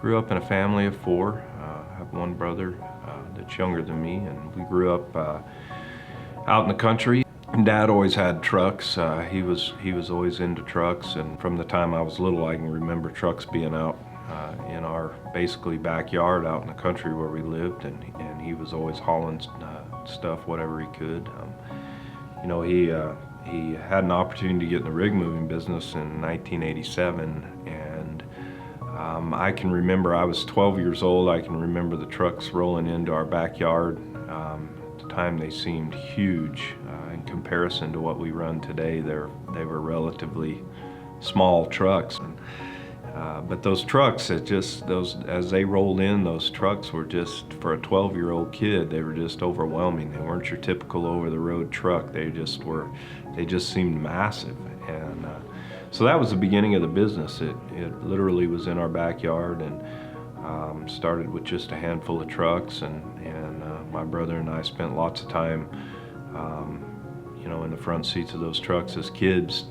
Grew up in a family of four. I have one brother that's younger than me, and we grew up out in the country. Dad always had trucks. He was always into trucks, and from the time I was little, I can remember trucks being out in our basically backyard out in the country where we lived, and he was always hauling stuff, whatever he could. He had an opportunity to get in the rig moving business in 1987, and I can remember I was 12 years old. I can remember the trucks rolling into our backyard. At the time they seemed huge in comparison to what we run today. They were relatively small trucks. But those trucks, as they rolled in, those trucks were just, for a 12-year-old kid, they were just overwhelming. They weren't your typical over-the-road truck. They just seemed massive. And so that was the beginning of the business. It literally was in our backyard, and started with just a handful of trucks, and my brother and I spent lots of time in the front seats of those trucks as kids,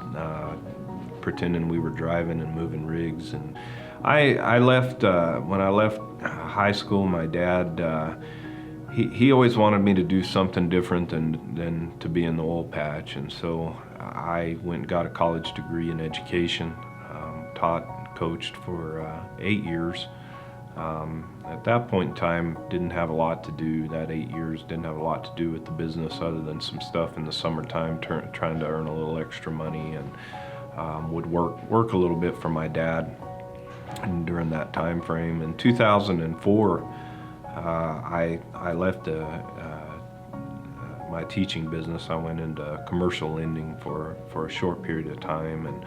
pretending we were driving and moving rigs. And I left, when I left high school, my dad, he always wanted me to do something different than to be in the oil patch. And so I went and got a college degree in education, taught and coached for 8 years. At that point in time, didn't have a lot to do. That 8 years didn't have a lot to do with the business other than some stuff in the summertime, trying to earn a little extra money, and would work a little bit for my dad. And during that time frame, in 2004, I left my teaching business. I went into commercial lending for a short period of time, and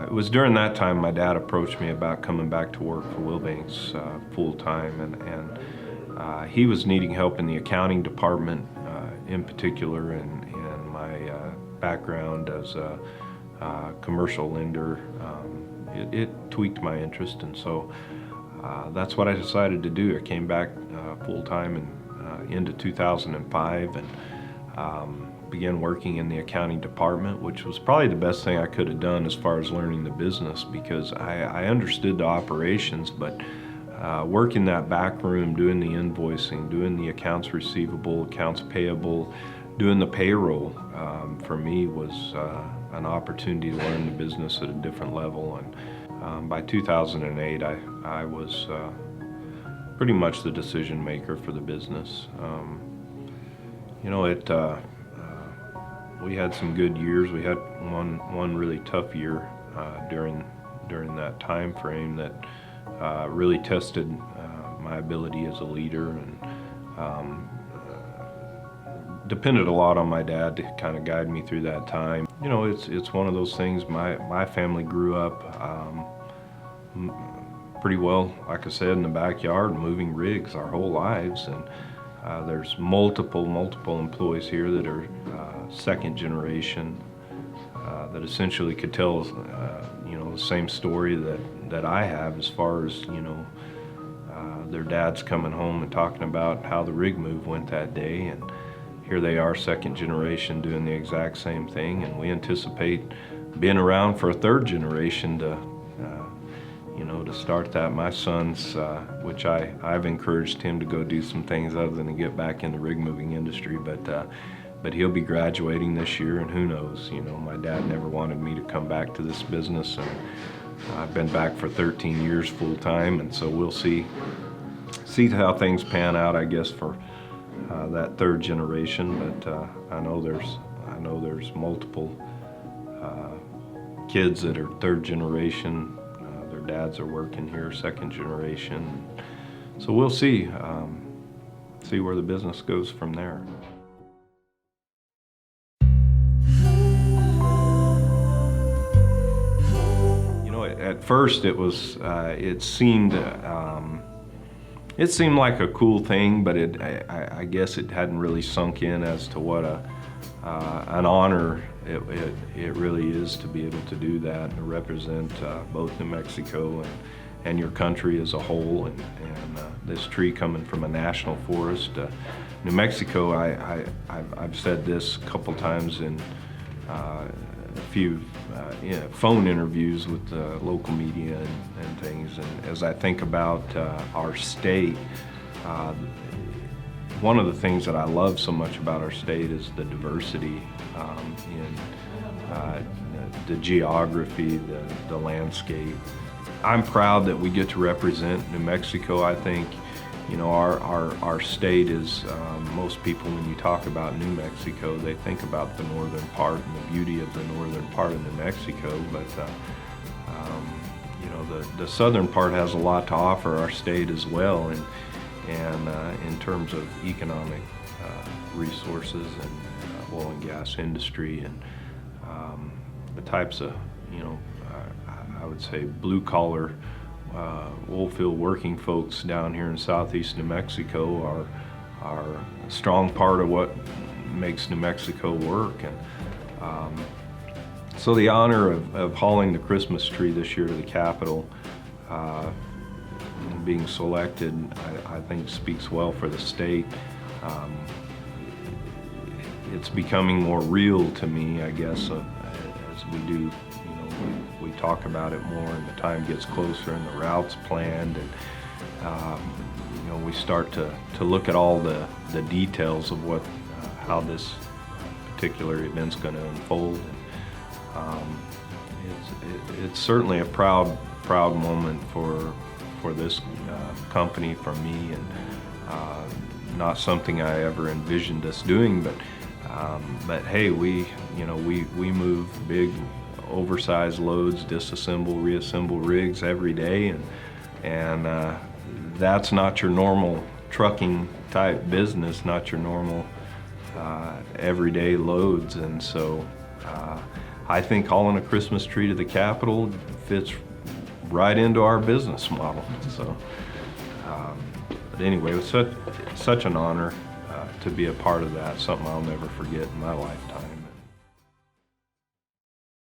it was during that time my dad approached me about coming back to work for Wilbanks full time, and he was needing help in the accounting department in particular, and my background as a commercial lender, it tweaked my interest, and so that's what I decided to do. I came back full time into 2005, and began working in the accounting department, which was probably the best thing I could have done as far as learning the business, because I understood the operations, but working that back room, doing the invoicing, doing the accounts receivable, accounts payable, doing the payroll, for me was an opportunity to learn the business at a different level. And by 2008, I was pretty much the decision maker for the business. We had some good years. We had one really tough year during that time frame that really tested my ability as a leader, and depended a lot on my dad to kind of guide me through that time. It's one of those things. My family grew up pretty well, like I said, in the backyard, moving rigs our whole lives, and there's multiple employees here that are second generation, that essentially could tell the same story that I have, as far as their dads coming home and talking about how the rig move went that day, and here they are, second generation, doing the exact same thing. And we anticipate being around for a third generation to start that. My son's, which I've encouraged him to go do some things other than to get back in the rig moving industry, but he'll be graduating this year, and who knows, my dad never wanted me to come back to this business, and I've been back for 13 years full time, and so we'll see how things pan out, I guess, for that third generation. But I know there's multiple kids that are third generation. Their dads are working here, second generation. So we'll see where the business goes from there. At first, it seemed like a cool thing, but I guess it hadn't really sunk in as to what an honor it really is to be able to do that and to represent both New Mexico and your country as a whole. And this tree coming from a national forest, New Mexico. I've said this a couple times in few phone interviews with the local media and things. And as I think about our state, one of the things that I love so much about our state is the diversity in the geography, the landscape. I'm proud that we get to represent New Mexico. I think, you know, our state is, most people when you talk about New Mexico, they think about the northern part and the beauty of the northern part of New Mexico, but you know, the southern part has a lot to offer our state as well, and in terms of economic resources and oil and gas industry and the types of, you know, I would say blue-collar oilfield working folks down here in southeast New Mexico are a strong part of what makes New Mexico work. And so the honor of hauling the Christmas tree this year to the Capitol and being selected, I think speaks well for the state. It's becoming more real to me, I guess, as we do, you know, we talk about it more and the time gets closer and the routes planned, and you know, we start to look at all the details of what how this particular event's going to unfold. And, it's certainly a proud moment for this company, for me, and not something I ever envisioned us doing, but hey, we move big oversized loads, disassemble, reassemble rigs every day, and that's not your normal trucking type business, not your normal everyday loads. And so I think hauling a Christmas tree to the Capitol fits right into our business model. So but anyway, it was such an honor to be a part of that, something I'll never forget in my lifetime.